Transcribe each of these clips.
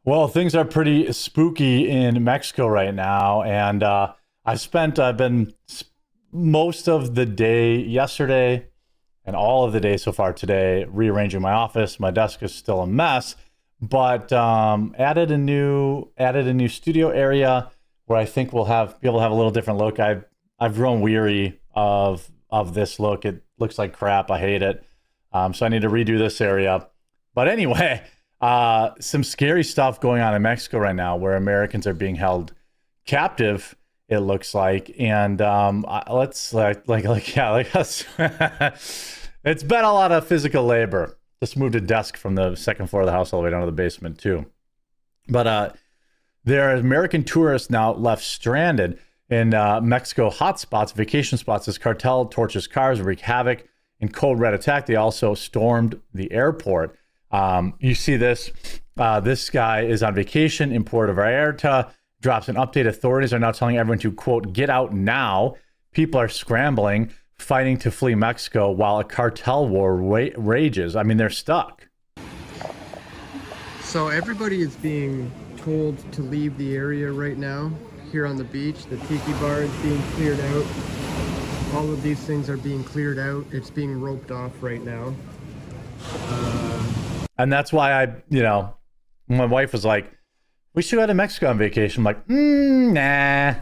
Well, things are pretty spooky in Mexico right now, and I've been most of the day yesterday and all of the day so far today rearranging my office. My desk is still a mess, but added a new studio area where I think we'll have be able to have a little different look. I've grown weary of this look. It looks like crap. I hate it. So I need to redo this area. But anyway. Some scary stuff going on in Mexico right now, where Americans are being held captive. It looks like, and let's yeah, like us. It's been a lot of physical labor. Just moved a desk from the second floor of the house all the way down to the basement too. But there are American tourists now left stranded in Mexico hotspots, vacation spots, as Cartel torches cars, wreak havoc. In cold red attack, they also stormed the airport. You see this. This guy is on vacation in Puerto Vallarta, drops an update. Authorities are now telling everyone to, quote, get out now. People are scrambling, fighting to flee Mexico while a cartel war rages. I mean, they're stuck. So everybody is being told to leave the area right now here on the beach. The tiki bar is being cleared out. All of these things are being cleared out. It's being roped off right now. And that's why my wife was like, we should go to Mexico on vacation. I'm like, nah.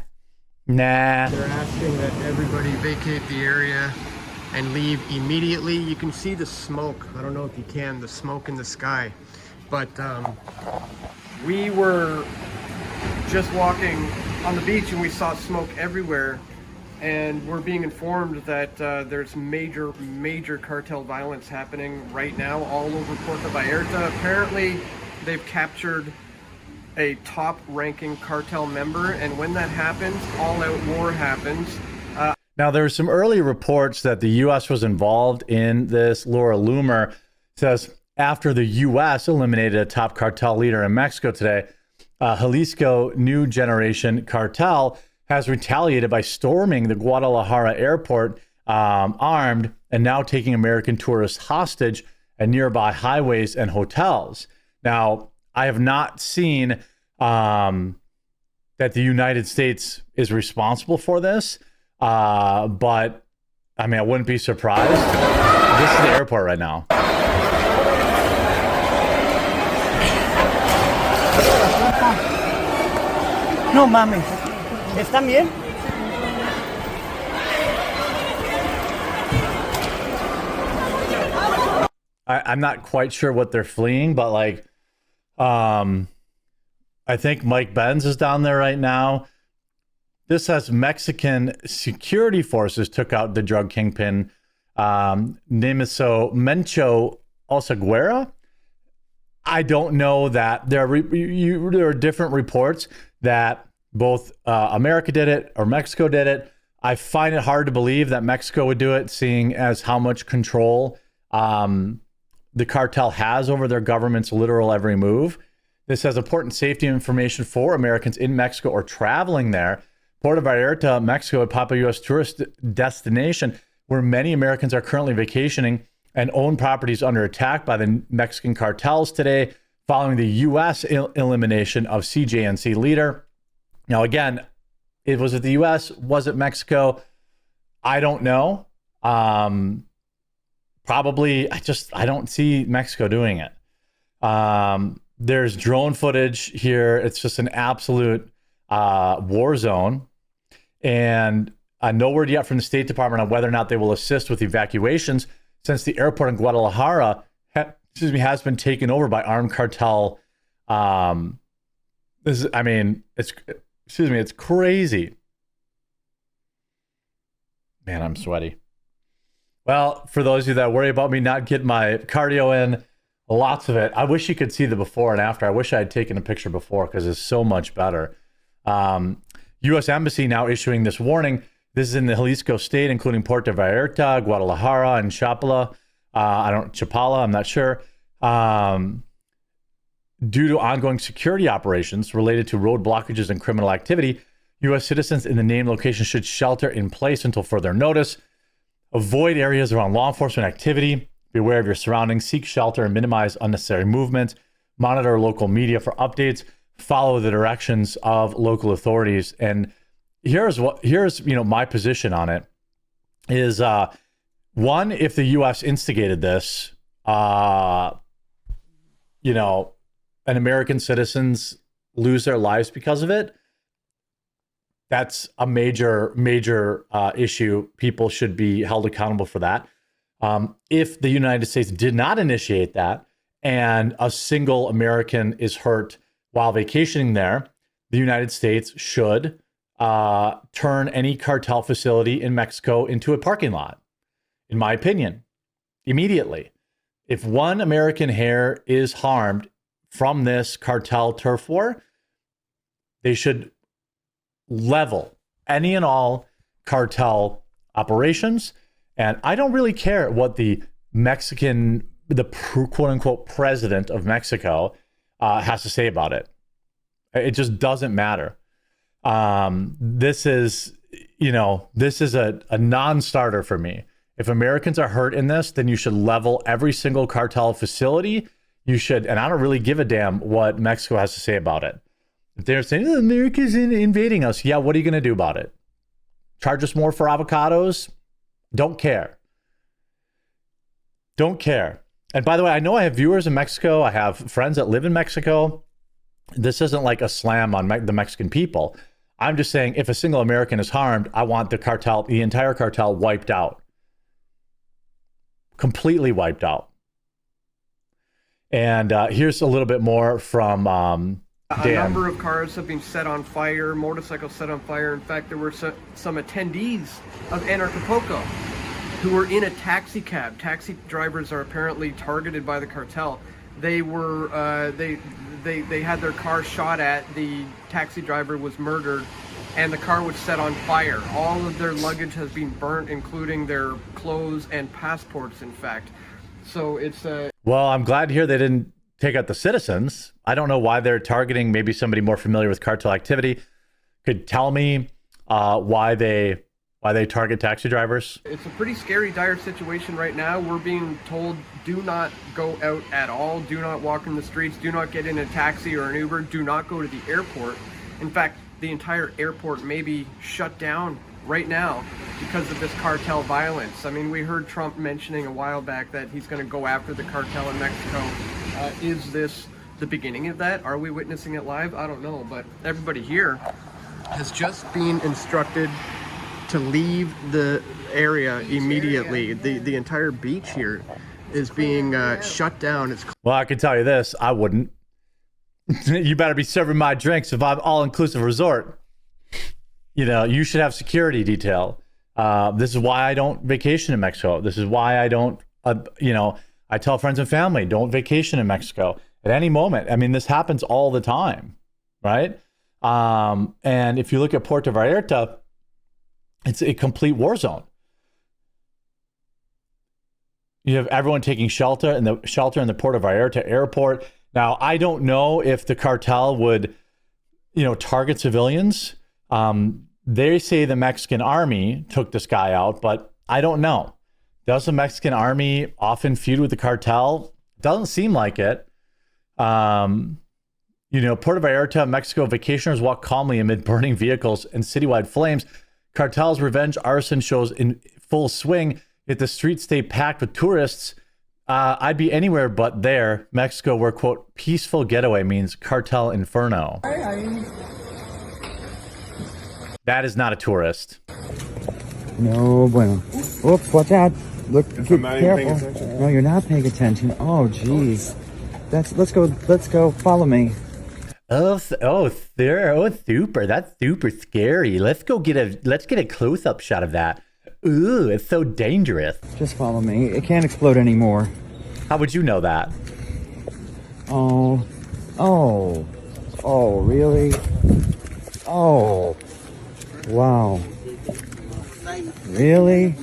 They're asking that everybody vacate the area and leave immediately. You can see the smoke. I don't know if you can, the smoke in the sky. But we were just walking on the beach and we saw smoke everywhere. And we're being informed that there's major cartel violence happening right now all over Puerto Vallarta. Apparently, they've captured a top-ranking cartel member, and when that happens, all-out war happens. Now, there were some early reports that the U.S. was involved in this. Laura Loomer says after the U.S. eliminated a top cartel leader in Mexico today, Jalisco New Generation Cartel has retaliated by storming the Guadalajara airport armed and now taking American tourists hostage at nearby highways and hotels. Now, I have not seen that the United States is responsible for this, but I mean, I wouldn't be surprised. This is the airport right now. No mames. ¿Están bien? I'm not quite sure what they're fleeing, but I think Mike Benz is down there right now. This has Mexican security forces took out the drug kingpin, Nemiso Mencho Osaguera. I don't know that there are different reports that both America did it or Mexico did it. I find it hard to believe that Mexico would do it, seeing as how much control the cartel has over their government's literal every move. This has important safety information for Americans in Mexico or traveling there. Puerto Vallarta, Mexico, a popular U.S. tourist destination where many Americans are currently vacationing, and own properties under attack by the Mexican cartels today following the U.S. elimination of CJNC leader. Now, again, was it the U.S.? Was it Mexico? I don't know. Probably, I don't see Mexico doing it. There's drone footage here. It's just an absolute war zone. And no word yet from the State Department on whether or not they will assist with evacuations, since the airport in Guadalajara has been taken over by armed cartel. It's crazy. Man, I'm sweaty. Well, for those of you that worry about me not getting my cardio in, lots of it. I wish you could see the before and after. I wish I had taken a picture before, because it's so much better. U.S. Embassy now issuing this warning. This is in the Jalisco state, including Puerto Vallarta, Guadalajara, and Chapala. Chapala, I'm not sure. Due to ongoing security operations related to road blockages and criminal activity, U.S. citizens in the named location should shelter in place until further notice. Avoid areas around law enforcement activity. Be aware of your surroundings. Seek shelter and minimize unnecessary movement. monitor local media for updates, follow the directions of local authorities. And here's my position on it is, one, if the U.S. instigated this, and American citizens lose their lives because of it, that's a major issue. People should be held accountable for that. If the United States did not initiate that and a single American is hurt while vacationing there, the United States should turn any cartel facility in Mexico into a parking lot, in my opinion, immediately. If one American hair is harmed from this cartel turf war, they should level any and all cartel operations. And I don't really care what the quote unquote president of Mexico has to say about it. It just doesn't matter. This is a non-starter for me. If Americans are hurt in this, then you should level every single cartel facility. You should, and I don't really give a damn what Mexico has to say about it. If they're saying, oh, America's invading us, yeah, what are you going to do about it? Charge us more for avocados? Don't care. Don't care. And by the way, I know I have viewers in Mexico. I have friends that live in Mexico. This isn't like a slam on the Mexican people. I'm just saying if a single American is harmed, I want the entire cartel wiped out. Completely wiped out. And here's a little bit more from Dan. A number of cars have been set on fire, motorcycles set on fire. In fact, there were some attendees of Anarchapulco who were in a taxi cab. Taxi drivers are apparently targeted by the cartel. They were they had their car shot at. The taxi driver was murdered, and the car was set on fire. All of their luggage has been burnt, including their clothes and passports, in fact. So it's well, I'm glad to hear they didn't take out the citizens. I don't know why they're targeting maybe somebody more familiar with cartel activity. Could tell me why they target taxi drivers? It's a pretty scary, dire situation right now. We're being told do not go out at all. Do not walk in the streets. Do not get in a taxi or an Uber. Do not go to the airport. In fact, the entire airport may be shut down right now because of this cartel violence. I mean, we heard Trump mentioning a while back that he's going to go after the cartel in Mexico. Is this the beginning of that? Are we witnessing it live? I don't know, but everybody here has just been instructed to leave the area immediately. The entire beach here is being shut down. Well, I can tell you this, I wouldn't. You better be serving my drinks if I'm all-inclusive resort. You should have security detail. This is why I don't vacation in Mexico. This is why I don't, I tell friends and family, don't vacation in Mexico at any moment. I mean, this happens all the time, right? And if you look at Puerto Vallarta, it's a complete war zone. You have everyone taking shelter in the Puerto Vallarta airport. Now, I don't know if the cartel would, target civilians. They say the Mexican army took this guy out, but I don't know. Does the Mexican army often feud with the cartel? Doesn't seem like it. Puerto Vallarta, Mexico, vacationers walk calmly amid burning vehicles and citywide flames. Cartel's revenge arson shows in full swing, yet the streets stay packed with tourists. I'd be anywhere but there. Mexico, where, quote, peaceful getaway means cartel inferno. That is not a tourist. No bueno. Oops, watch out. Look, be careful. No, you're not paying attention. Oh, geez. Let's go. Follow me. Oh, super. That's super scary. Let's get a close-up shot of that. Ooh, it's so dangerous. Just follow me. It can't explode anymore. How would you know that? Oh, really? Oh, wow. Really?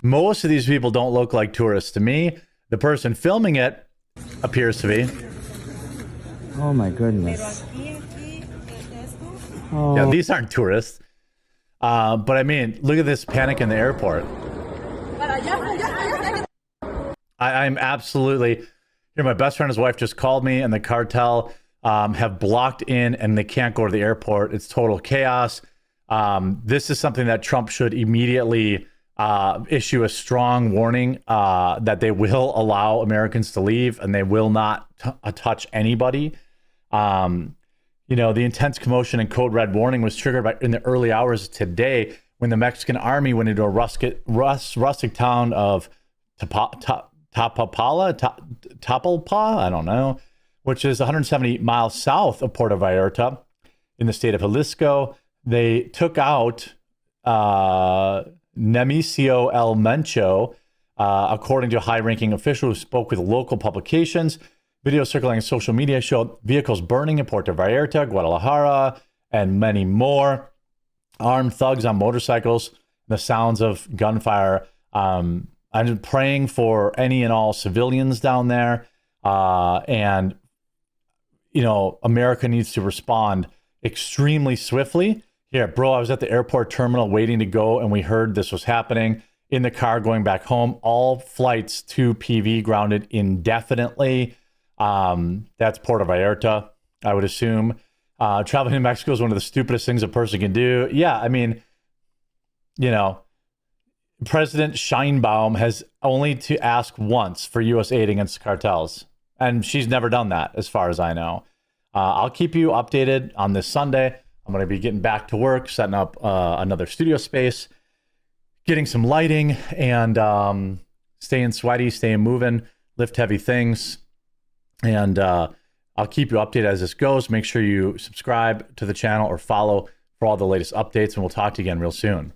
Most of these people don't look like tourists to me. The person filming it appears to be. Oh my goodness. Oh. Yeah, these aren't tourists. But I mean, look at this panic in the airport. I'm absolutely... Here, my best friend and his wife just called me, and the cartel have blocked in, and they can't go to the airport. It's total chaos. This is something that Trump should immediately issue a strong warning that they will allow Americans to leave, and they will not touch anybody. You know, the intense commotion and code red warning was triggered in the early hours today when the Mexican army went into a rustic town of Tapalpa, I don't know, which is 170 miles south of Puerto Vallarta in the state of Jalisco. They took out Nemesio El Mencho, according to a high-ranking official who spoke with local publications. Videos circulating on social media showed vehicles burning in Puerto Vallarta, Guadalajara, and many more. Armed thugs on motorcycles, the sounds of gunfire. I'm praying for any and all civilians down there. And, you know, America needs to respond extremely swiftly. Here, bro, I was at the airport terminal waiting to go, and we heard this was happening. In the car going back home, all flights to PV grounded indefinitely. That's Puerto Vallarta, I would assume. Traveling to Mexico is one of the stupidest things a person can do. Yeah, I mean, you know, President Sheinbaum has only to ask once for U.S. aid against cartels, and she's never done that, as far as I know. I'll keep you updated on this Sunday. I'm going to be getting back to work, setting up another studio space, getting some lighting, and staying sweaty, staying moving, lift heavy things. And I'll keep you updated as this goes. Make sure you subscribe to the channel or follow for all the latest updates, and we'll talk to you again real soon.